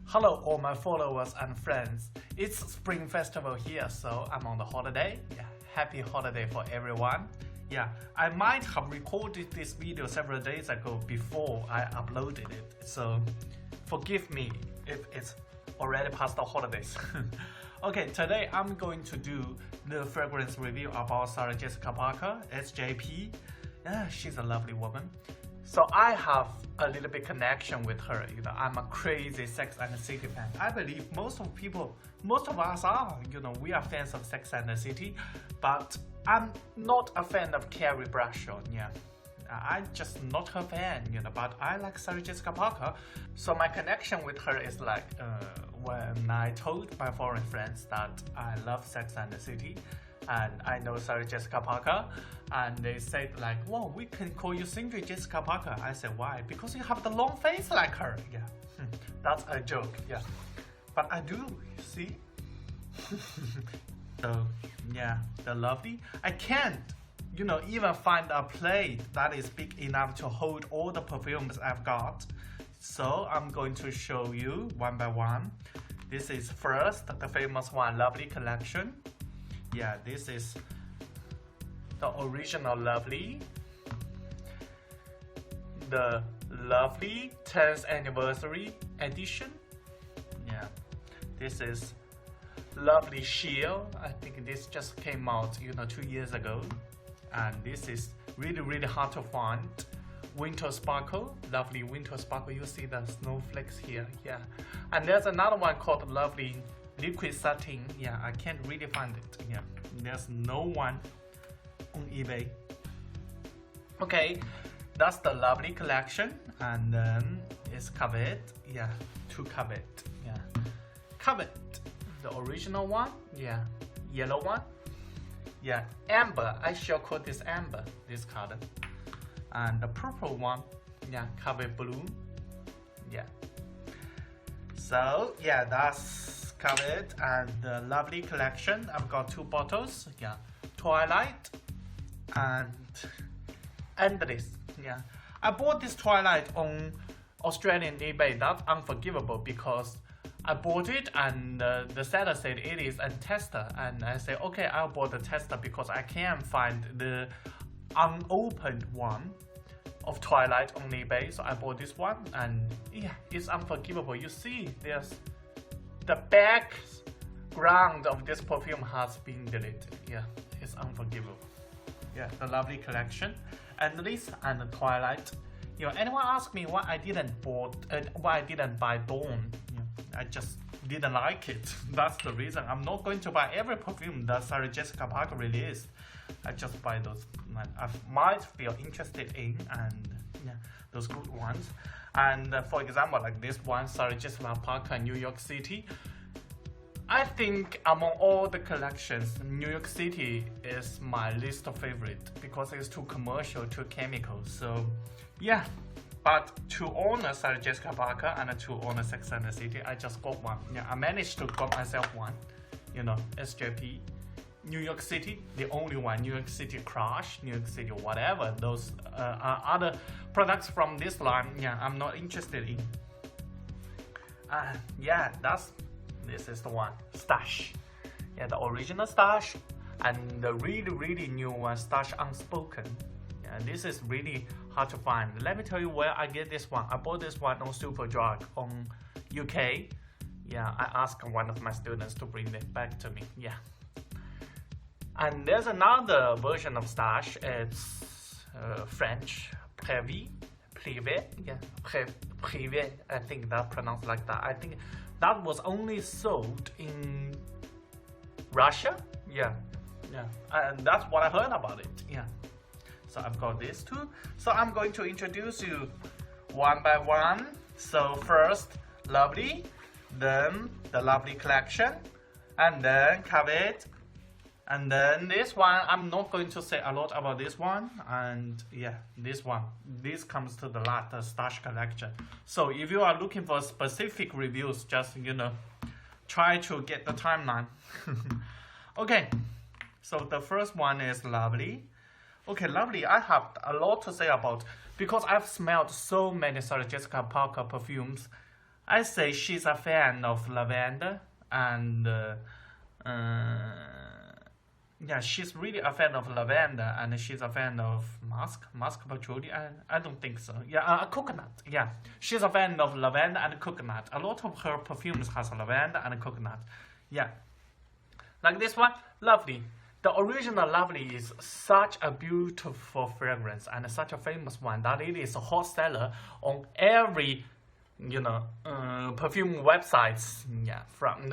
Hello all my followers and friends. It's Spring Festival here, so I'm on the holiday. Yeah, happy holiday for everyone. Yeah, I might have recorded this video several days ago before I uploaded it, so forgive me if it's already past the holidays. Okay, today I'm going to do the fragrance review about Sarah Jessica Parker, SJP. Yeah, she's a lovely woman. So I have a little bit connection with her. I'm a crazy Sex and the City fan. I believe most of us are. We are fans of Sex and the City, but I'm not a fan of Carrie Bradshaw. Yeah, I'm just not her fan. But I like Sarah Jessica Parker. So my connection with her is like when I told my foreign friends that I love Sex and the City, and I know Sarah Jessica Parker, and they said like, "Well, we can call you Sindri Jessica Parker." I said, "Why?" "Because you have the long face like her." Yeah, that's a joke. Yeah, but I do. See. So yeah, the lovely. I can't, even find a plate that is big enough to hold all the perfumes I've got. So I'm going to show you one by one. This is first the famous one, Lovely Collection. Yeah, this is the original Lovely. The Lovely 10th anniversary edition. Yeah, this is Lovely Shield. I think this just came out 2 years ago. And this is really hard to find. Winter Sparkle, Lovely Winter Sparkle. You see the snowflakes here. Yeah, and there's another one called Lovely Liquid Satin. Yeah, I can't really find it. Yeah, there's no one on eBay. Okay, that's the Lovely collection, and then it's Covet. Yeah, two Covet. Yeah, Covet, the original one. Yeah, yellow one. Yeah, amber. I shall call this amber. This color. And the purple one. Yeah, Covet Bloom. Yeah. So yeah, that's Covet and the Lovely collection. I've got two bottles. Yeah, Twilight and Endless. Yeah, I bought this Twilight on Australian eBay. That's unforgivable because I bought it and the seller said it is a tester, and I said okay, I'll buy the tester because I can't find the unopened one of Twilight on eBay. So I bought this one, and yeah, it's unforgivable. You see, there's the background of this perfume has been deleted. Yeah, it's unforgivable. Yeah, the Lovely collection, Endless and the Twilight. Anyone ask me why I didn't buy Dawn? I just didn't like it. That's the reason. I'm not going to buy every perfume that Sarah Jessica Parker released. I just buy those I might feel interested in, and yeah, those good ones. And for example, like this one, Sarah Jessica Parker, New York City. I think among all the collections, New York City is my least favorite because it's too commercial, too chemical. So yeah, but to honor Sarah Jessica Parker and to honor Sex and the City, I just got one. Yeah, I managed to got myself one. SJP, New York City, the only one. New York City Crush, New York City whatever. Those are other products from this line. Yeah, I'm not interested in. Yeah, this is the one, Stash. Yeah, the original Stash and the really new one, Stash Unspoken. Yeah, this is really hard to find. Let me tell you where I get this one. I bought this one on Superdrug on UK. Yeah, I asked one of my students to bring it back to me. Yeah. And there's another version of Stash. It's French, Privé. Yeah, Privé. I think that pronounced like that. I think that was only sold in Russia. Yeah, and that's what I heard about it. Yeah. So I've got these two. So I'm going to introduce you one by one. So first, Lovely, then the Lovely collection, and then Covet, and then this one. I'm not going to say a lot about this one, and yeah, this one. This comes to the last, the Stash collection. So if you are looking for specific reviews, just try to get the timeline. Okay, so the first one is Lovely. Okay, Lovely, I have a lot to say about because I've smelled so many Sarah Jessica Parker perfumes I say she's a fan of lavender, and yeah, she's really a fan of lavender, and she's a fan of musk patchouli. I don't think so. Yeah, coconut. Yeah, she's a fan of lavender and coconut. A lot of her perfumes has lavender and coconut. Yeah, like this one, lovely. The original lovely is such a beautiful fragrance and such a famous one that it is a hot seller on every, perfume websites. Yeah,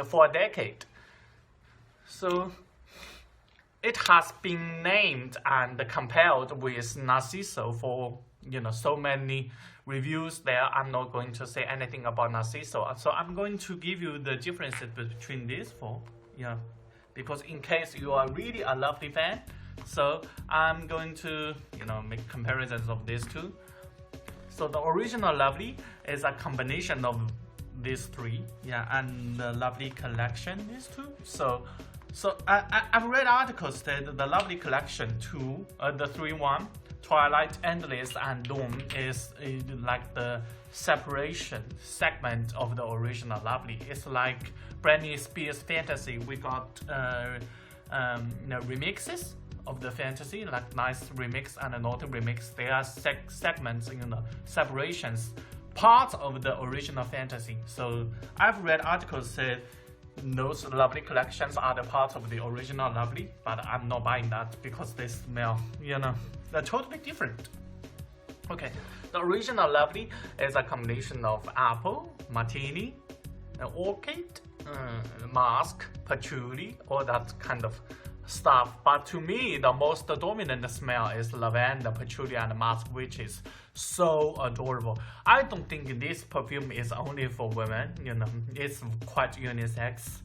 for a decade. So it has been named and compared with Narciso for so many reviews there. I'm not going to say anything about Narciso, so I'm going to give you the differences between these four. Yeah, because in case you are really a lovely fan, so I'm going to make comparisons of these two. So the original lovely is a combination of these three, yeah, and the lovely collection, these two. So I've read articles that the lovely collection 2, the 3-1, Twilight, Endless, and Bloom is like the separation segment of the original lovely. It's like Britney Spears Fantasy. We got remixes of the fantasy, like nice remix and a naughty remix. They are segments, separations, parts of the original fantasy. So I've read articles said those lovely collections are the part of the original lovely, but I'm not buying that because they smell, they're totally different. Okay, the original lovely is a combination of apple, martini, orchid, musk, patchouli, all that kind of stuff. But to me, the most dominant smell is lavender, patchouli, and musk, which is so adorable. I don't think this perfume is only for women. It's quite unisex.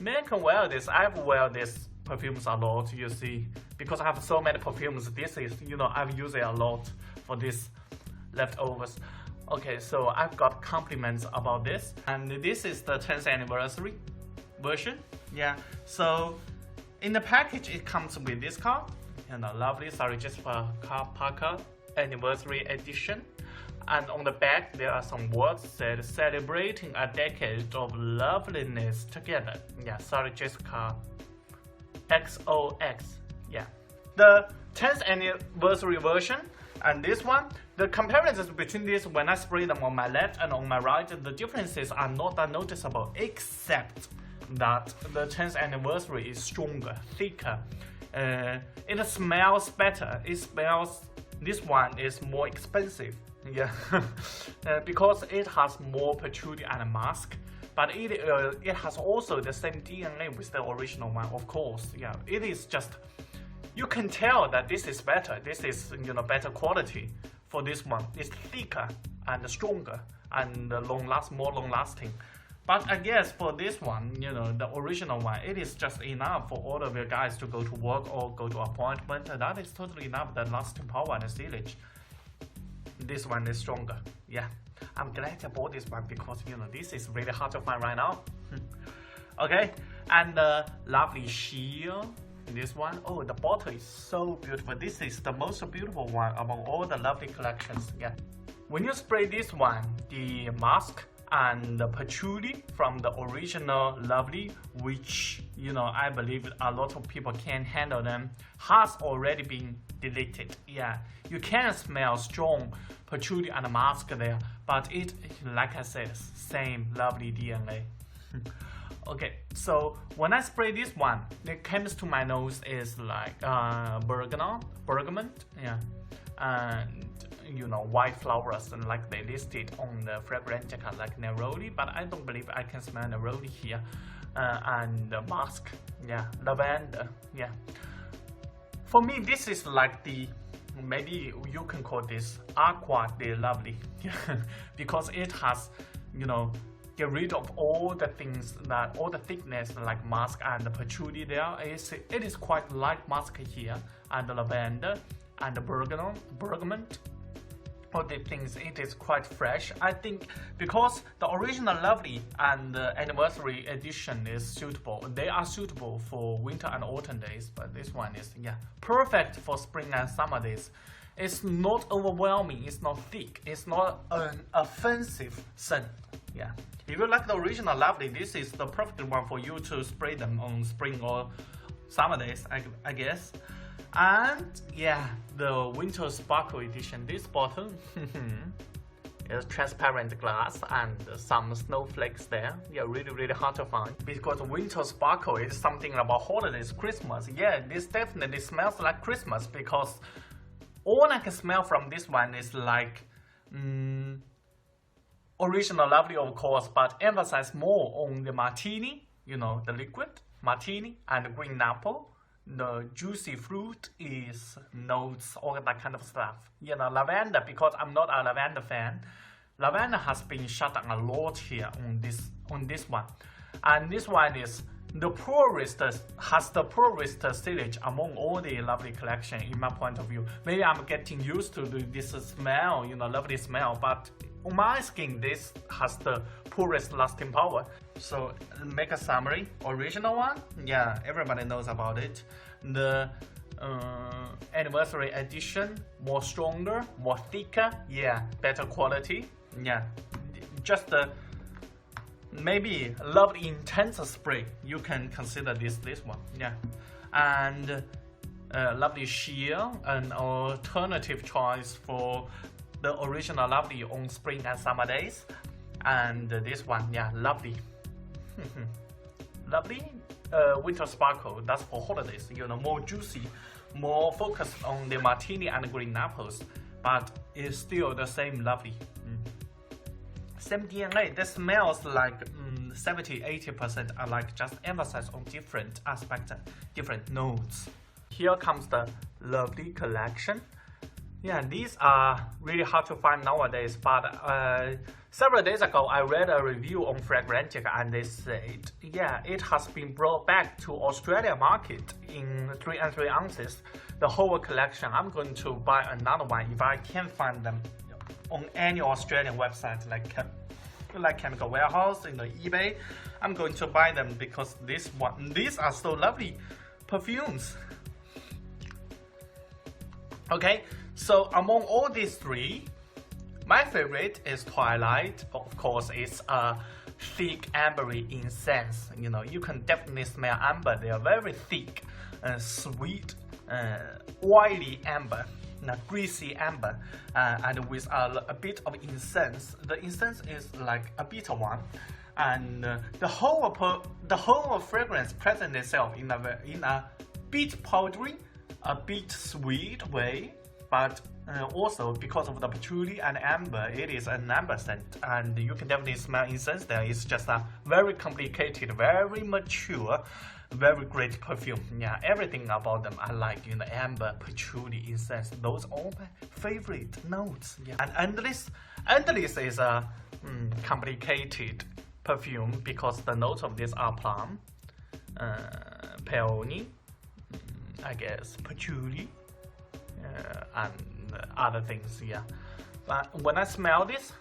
Men can wear this. I've wear these perfumes a lot, you see, because I have so many perfumes. This is, I've used it a lot for this leftovers. Okay, so I've got compliments about this, and this is the 10th anniversary version. Yeah, so in the package it comes with this card, lovely Sarah Jessica Parker anniversary edition, and on the back there are some words said celebrating a decade of loveliness together. Yeah, Sarah Jessica XOX. Yeah, the 10th anniversary version and this one, the comparisons between this, when I spray them on my left and on my right, the differences are not that noticeable, except that the 10th anniversary is stronger, thicker. It smells better. This one is more expensive. Yeah, because it has more patchouli and musk, but it has also the same DNA with the original one, of course. Yeah, it is just, you can tell that this is better. This is better quality for this one. It's thicker and stronger and more long lasting. But I guess for this one, the original one, it is just enough for all of you guys to go to work or go to appointment. That is totally enough, the lasting power and sealage. This one is stronger. Yeah, I'm glad I bought this one because, this is really hard to find right now. Okay, and the lovely sheer. This one, oh, the bottle is so beautiful. This is the most beautiful one among all the lovely collections. Yeah, when you spray this one, the musk and the patchouli from the original lovely, which I believe a lot of people can't handle them, has already been deleted. Yeah, you can smell strong patchouli and musk there, but it, like I said, same lovely DNA. Okay, so when I spray this one, it comes to my nose is like bergamot, yeah, and white flowers, and like they listed on the Fragrantica, like neroli, but I don't believe I can smell neroli here, and musk, yeah, lavender, yeah. For me, this is like the, maybe you can call this aqua de lovely, because it has, get rid of all the things that, all the thickness like musk and the patchouli there. It is quite light musk here, and the lavender and the bergamot. All the things, it is quite fresh. I think because the original lovely and the anniversary edition is suitable. They are suitable for winter and autumn days, but this one is, yeah, perfect for spring and summer days. It's not overwhelming, it's not thick, it's not an offensive scent. Yeah, if you like the original Lovely, this is the perfect one for you to spray them on spring or summer days, I guess. And yeah, the Winter Sparkle Edition. This bottle is transparent glass and some snowflakes there. Yeah, really hard to find because Winter Sparkle is something about holidays, Christmas. Yeah, this definitely smells like Christmas because all I can smell from this one is like original Lovely, of course, but emphasize more on the martini, you know, the liquid martini and the green apple. The juicy fruit is notes, all that kind of stuff. You know, lavender, because I'm not a lavender fan. Lavender has been shut down a lot here on this one. And this one is the poorest, has the poorest sillage among all the Lovely collection in my point of view. Maybe I'm getting used to this smell, you know, lovely smell, but on my skin, this has the poorest lasting power. So make a summary. Original one, yeah, everybody knows about it. The anniversary edition, more stronger, more thicker, yeah, better quality, yeah. Just the maybe Lovely intense spray, you can consider this one, yeah. And Lovely sheer, an alternative choice for the original Lovely on spring and summer days. And this one, yeah, Lovely. Lovely Winter Sparkle, that's for holidays, you know, more juicy, more focused on the martini and green apples, but it's still the same Lovely. Same DNA, that smells like 70-80% are like just emphasize on different aspects, different notes. Here comes the Lovely collection. Yeah, these are really hard to find nowadays, but several days ago I read a review on Fragrantica and they said, yeah, it has been brought back to Australia market in 3 and 3 ounces. The whole collection, I'm going to buy another one if I can find them on any Australian website like Chemical Warehouse, you know, eBay. I'm going to buy them because these are so lovely perfumes. Okay, so among all these 3, my favorite is Twilight. Of course, it's a thick ambery incense. You know, you can definitely smell amber. They are very thick, sweet, oily amber, greasy amber, and with a bit of incense. The incense is like a bitter one, and the whole fragrance presents itself in a bit powdery, a bit sweet way, but also because of the patchouli and amber, it is an amber scent, and you can definitely smell incense there. It's just a very complicated, very mature, very great perfume. Yeah, everything about them I like, you know, amber, patchouli, incense, those are all my favorite notes. Yeah. And Endless is a complicated perfume because the notes of this are plum, peony, I guess patchouli, and other things, yeah. But when I smell this,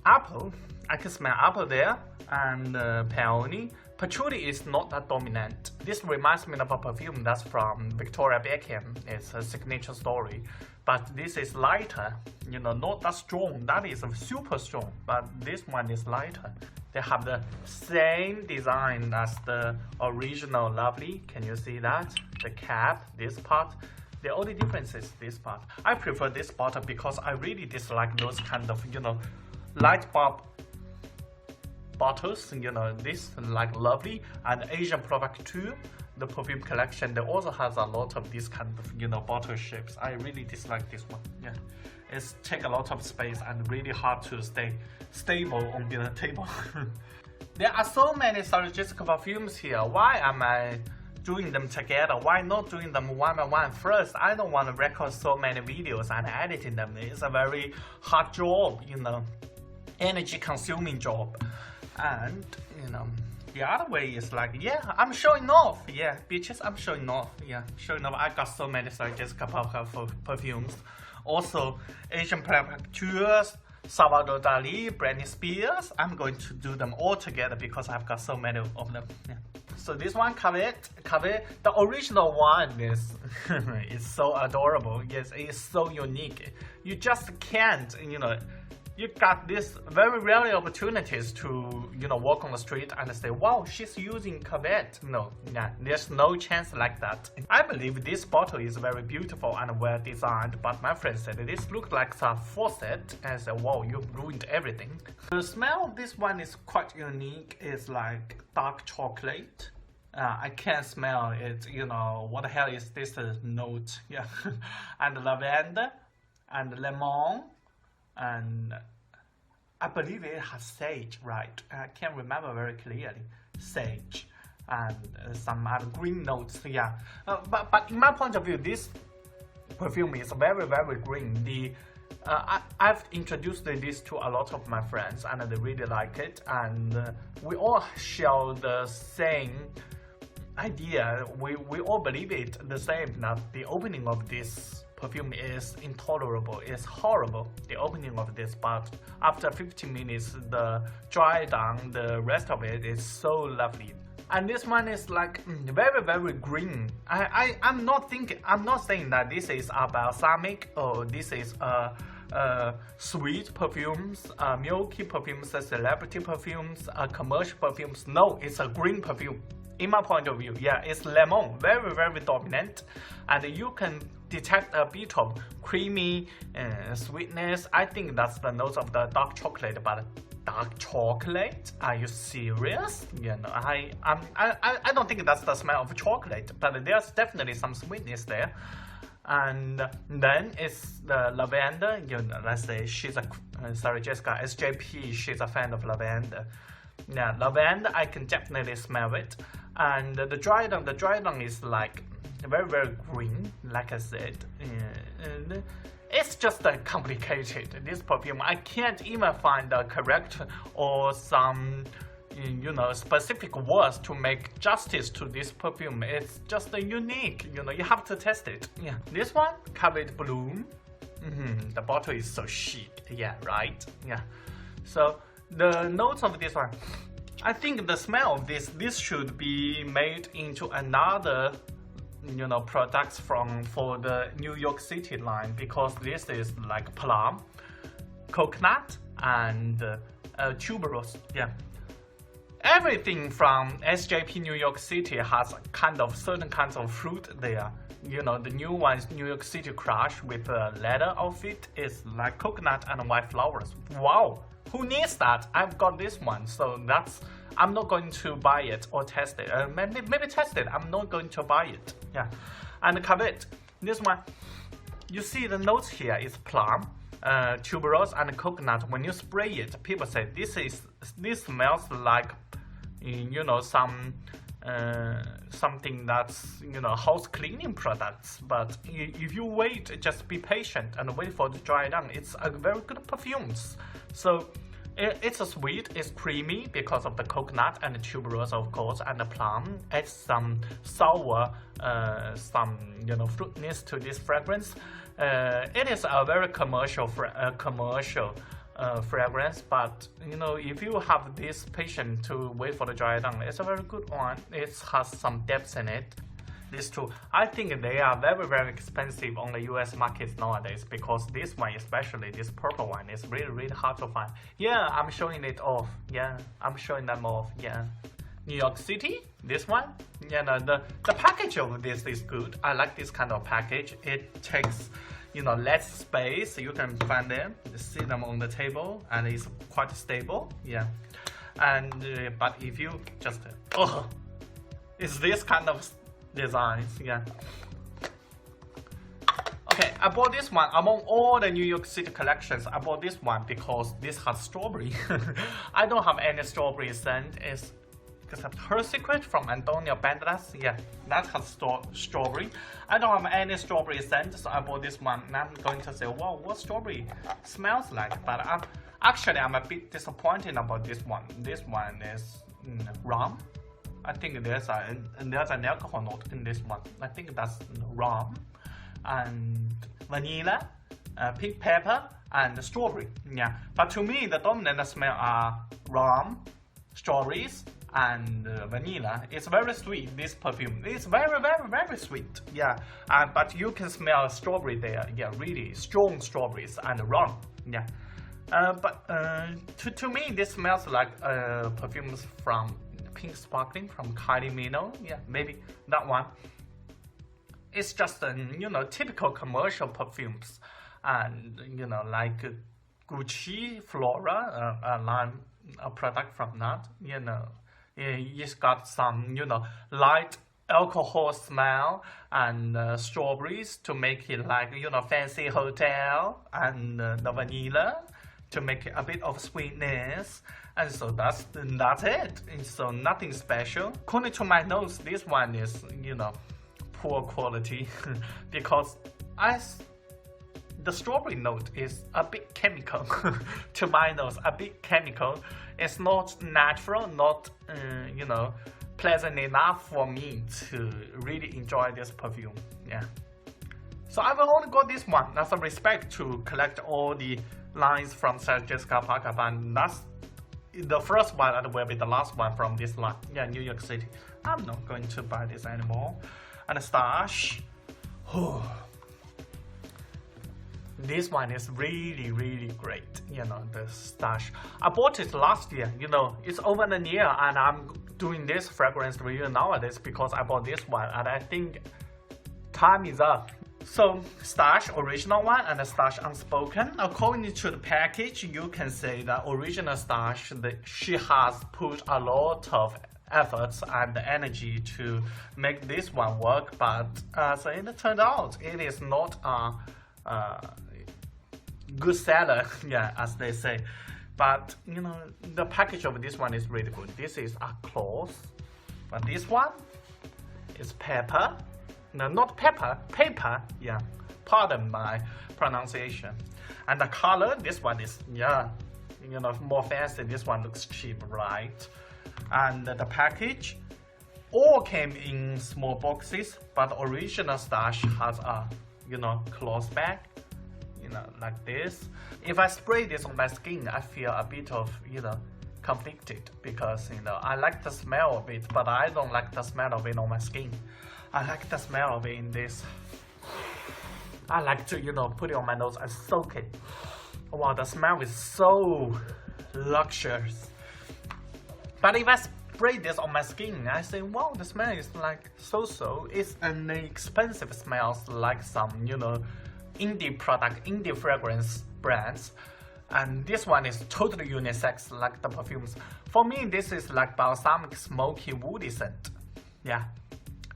apple, I can smell apple there, and peony. Patchouli is not that dominant. This reminds me of a perfume that's from Victoria Beckham. It's a signature story, but this is lighter, you know, not that strong. That is super strong, but this one is lighter. They have the same design as the original Lovely. Can you see that? The cap, this part. The only difference is this part. I prefer this bottle because I really dislike those kind of, you know, light bulb bottles. You know, this like Lovely and Asian product too. The perfume collection, they also has a lot of this kind of, you know, bottle shapes. I really dislike this one. Yeah, it's take a lot of space and really hard to stay stable on the table. There are so many synergistic perfumes here. Why am I doing them together? Why not doing them one by one? First, I don't want to record so many videos and editing them. It's a very hard job, you know, energy consuming job. And, you know, the other way is like, yeah, I'm showing off. Yeah, bitches, I'm showing off. Yeah, showing off. I got so many synergistic perfumes. Also, Asian prefectures, Salvador Dali, Britney Spears. I'm going to do them all together because I've got so many of them. Yeah. So this one, Covet, the original one is is so adorable. Yes, it's so unique. You just can't, you got this very rare opportunities to, walk on the street and say, wow, she's using Covet. No, yeah, there's no chance like that. I believe this bottle is very beautiful and well designed, but my friend said this looks like a faucet, and I said, wow, you've ruined everything. The smell of this one is quite unique. It's like dark chocolate. I can't smell it, what the hell is this note? Yeah, and lavender, and lemon, and I believe it has sage, right? I can't remember very clearly. Sage and some other green notes, yeah. But in my point of view, this perfume is very, very green. I've introduced this to a lot of my friends and they really like it, and we all share the same idea. We all believe it the same, that the opening of this perfume is intolerable, it's horrible, the opening of this, but after 15 minutes the dry down, the rest of it is so lovely. And this one is like very, very green. I'm not saying that this is a balsamic or this is a sweet perfumes, milky perfumes, celebrity perfumes, commercial perfumes. No, it's a green perfume. In my point of view, yeah, it's lemon, very, very dominant, and you can detect a bit of creamy sweetness. I think that's the notes of the dark chocolate, but dark chocolate? Are you serious? I don't think that's the smell of chocolate, but there's definitely some sweetness there. And then it's the lavender. Let's say she's sorry, Jessica, SJP, she's a fan of lavender. Yeah, lavender, I can definitely smell it. And the dry down is like very, very green, like I said. And it's just complicated, this perfume. I can't even find a correct or some specific words to make justice to this perfume. It's just unique, you have to test it. Yeah, this one, Covet Bloom. The bottle is so chic. Yeah, right. Yeah, so the notes of this one, I think the smell of this should be made into another products for the New York City line, because this is like plum, coconut, and tuberose. Yeah, everything from SJP New York City has certain kinds of fruit there. The new one is New York City Crush with a leather outfit. It's like coconut and white flowers. Wow, who needs that? I've got this one, so I'm not going to buy it or test it. Maybe test it. I'm not going to buy it. Yeah, and Covet, this one, you see the notes here is plum, tuberose, and coconut. When you spray it, people say this smells like something that's house cleaning products. But if you wait, just be patient and wait for it to dry down. It's a very good perfumes. So it's sweet, it's creamy because of the coconut and the tuberose, of course, and the plum. It's some sour, some fruitness to this fragrance. It is a very commercial fragrance, but if you have this patience to wait for the dry down, it's a very good one. It has some depth in it. These two, I think they are very, very expensive on the US markets nowadays, because this one, especially this purple one, is really, really hard to find. Yeah, I'm showing it off. Yeah, I'm showing them off. Yeah, New York City, this one. Yeah, the package of this is good. I like this kind of package. It takes less space. You can find them, see them on the table, and it's quite stable. Yeah, and but if you just it's this kind of designs. Yeah. Okay, I bought this one among all the New York City collections. I bought this one because this has strawberry. I don't have any strawberry scent. It's except Her Secret from Antonio Banderas. Yeah, that has strawberry. I don't have any strawberry scent, so I bought this one. And I'm going to say, wow, what strawberry smells like? But actually, I'm a bit disappointed about this one. This one is rum. I think there's an alcohol note in this one. I think that's rum and vanilla, pink pepper, and strawberry. Yeah, but to me, the dominant smell are rum, strawberries, and vanilla. It's very sweet, this perfume. It's very, very, very sweet. Yeah, but you can smell strawberry there. Yeah, really strong strawberries and rum. Yeah. But to me, this smells like perfumes from Pink Sparkling from Kylie Minogue. Yeah, maybe that one. It's just typical commercial perfumes, and like Gucci Flora, a product from that. It's got some light alcohol smell and strawberries to make it like fancy hotel, and the vanilla to make it a bit of sweetness, and so that's it. And so nothing special. According to my nose, this one is poor quality because the strawberry note is a bit chemical. To my nose, a bit chemical. It's not natural, not pleasant enough for me to really enjoy this perfume. Yeah. So I will only got this one as a respect to collect all the lines from Sarah Jessica Parker, and that's the first one and will be the last one from this line. Yeah, New York City. I'm not going to buy this anymore. And Stash. This one is really, really great. The Stash. I bought it last year. It's over a year, and I'm doing this fragrance review nowadays because I bought this one, and I think time is up. So Stash original one and the Stash unspoken. According to the package, you can say that original Stash, she has put a lot of efforts and energy to make this one work, but as it turned out, it is not a good seller, yeah, as they say. But the package of this one is really good. This is a cloth, but this one is pepper. No, not pepper, paper. Yeah, pardon my pronunciation. And the color, this one is more fancy. This one looks cheap, right? And the package all came in small boxes, but original Stash has a cloth bag, like this. If I spray this on my skin, I feel a bit of conflicted because I like the smell of it, but I don't like the smell of it on my skin. I like the smell of it in this. I like to put it on my nose and soak it. Wow, the smell is so luxurious. But if I spray this on my skin, I say, wow, the smell is like so. It's an expensive smells like some indie product, indie fragrance brands. And this one is totally unisex, like the perfumes. For me, this is like balsamic, smoky, woody scent. Yeah,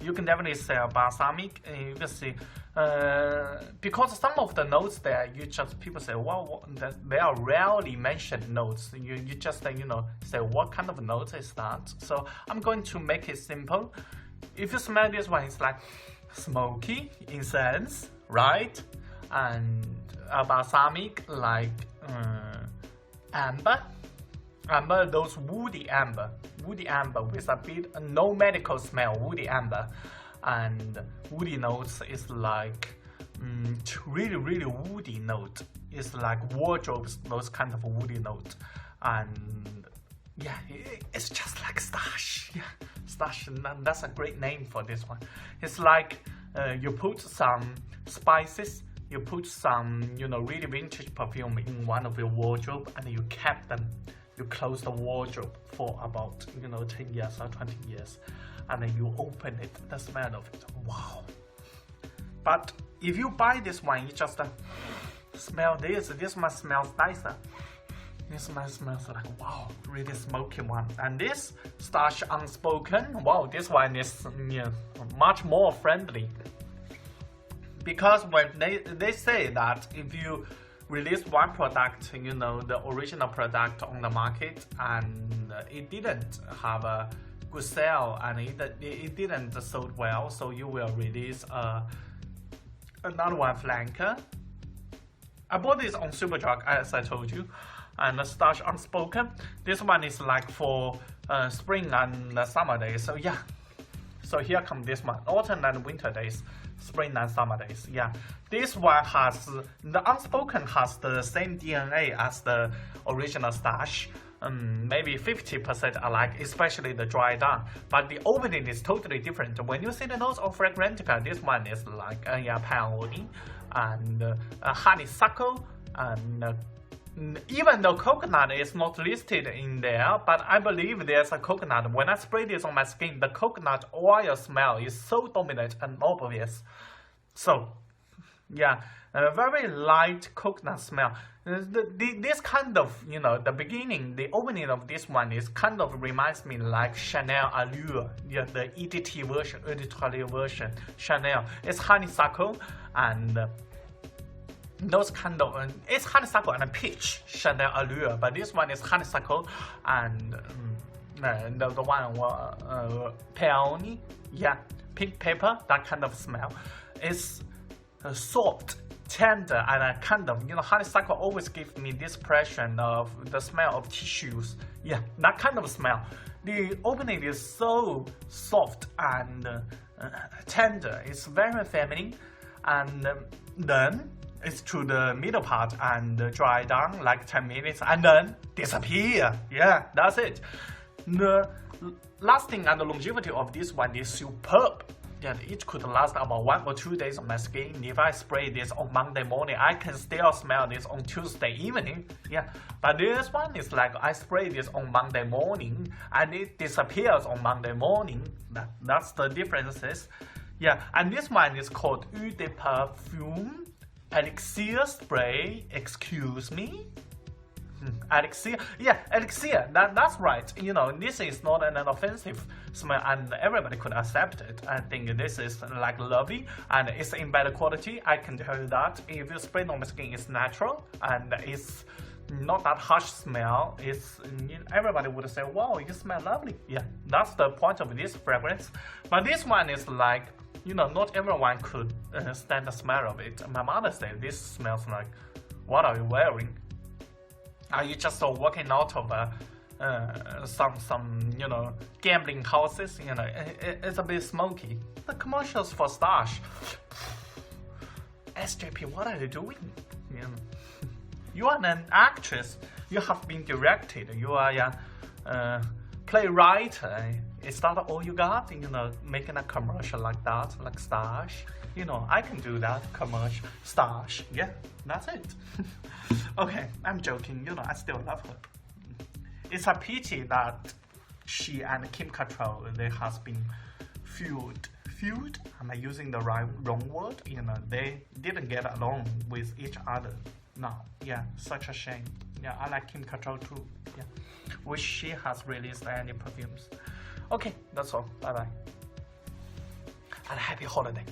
you can definitely say balsamic. You can see because some of the notes there, people say, well, they are rarely mentioned notes. You just say what kind of notes is that. So I'm going to make it simple. If you smell this one, it's like smoky, incense, right? And balsamic, like amber, those woody amber with a bit no medical smell, woody amber, and woody notes is like really, really woody note. It's like wardrobes, those kind of woody note, and yeah, it's just like Stash. Yeah, Stash. That's a great name for this one. It's like you put some spices. You put some, really vintage perfume in one of your wardrobe, and you kept them. You close the wardrobe for about, 10 years or 20 years, and then you open it. The smell of it, wow! But if you buy this one, you just smell this. This one smells nicer. This one smells like wow, really smoky one. And this Stash unspoken, wow, this one is much more friendly. Because when they say that if you release one product, the original product on the market, and it didn't have a good sale and it didn't sold well, so you will release another one flanker. I bought this on Superdrug, as I told you, and the Stash unspoken. This one is like for spring and summer days. So yeah, So here comes this one, autumn and winter days, spring and summer days. Yeah, this one has, the unspoken has the same DNA as the original stash. Maybe 50% alike, especially the dry down. But the opening is totally different. When you see the nose of Fragrantica, this one is like peony and honeysuckle, and even though coconut is not listed in there, but I believe there's a coconut. When I spray this on my skin, the coconut oil smell is so dominant and obvious. So, yeah, a very light coconut smell. This kind of, you know, the beginning, the opening of this one is kind of reminds me like Chanel Allure, yeah, the editorial version, Chanel. It's honeysuckle and those kind of, it's honeysuckle and peach, Chanel Allure, but this one is honeysuckle and the one peony, yeah, pink pepper, that kind of smell. It's soft, tender, and a kind of, you know, honeysuckle always gives me this impression of the smell of tissues. Yeah, that kind of smell. The opening is so soft and tender. It's very feminine, and then it's to the middle part and dry down like 10 minutes and then disappear. Yeah, that's it. The lasting and the longevity of this one is superb. Yeah, it could last about 1 or 2 days on my skin. If I spray this on Monday morning, I can still smell this on Tuesday evening. Yeah, but this one is like I spray this on Monday morning and it disappears on Monday morning. That's the differences. Yeah, and this one is called Eau de Perfume Elixir Spray. Excuse me? Elixir, yeah, elixir, that's right. You know, this is not an offensive smell and everybody could accept it. I think this is like lovely and it's in better quality. I can tell you that if you spray on the skin, it's natural and it's not that harsh smell. It's, everybody would say, wow, you smell lovely. Yeah, that's the point of this fragrance. But this one is like, you know, not everyone could stand the smell of it. My mother said this smells like, what are you wearing? Are you just walking out of some you know, gambling houses? You know, it's a bit smoky. The commercials for Stash. SJP, what are you doing? You know, you are an actress. You have been directed. You are a playwright. Is that all you got? You know, making a commercial like that, like Stash. You know, I can do that commercial. Stash. Yeah, that's it. Okay, I'm joking. You know, I still love her. It's a pity that she and Kim Cattrall, they has been feud? Am I using the wrong word? You know, they didn't get along with each other. No, yeah, such a shame. Yeah, I like Kim Cattrall too. Yeah, wish she has released any perfumes. Okay, that's all. Bye bye. And happy holiday.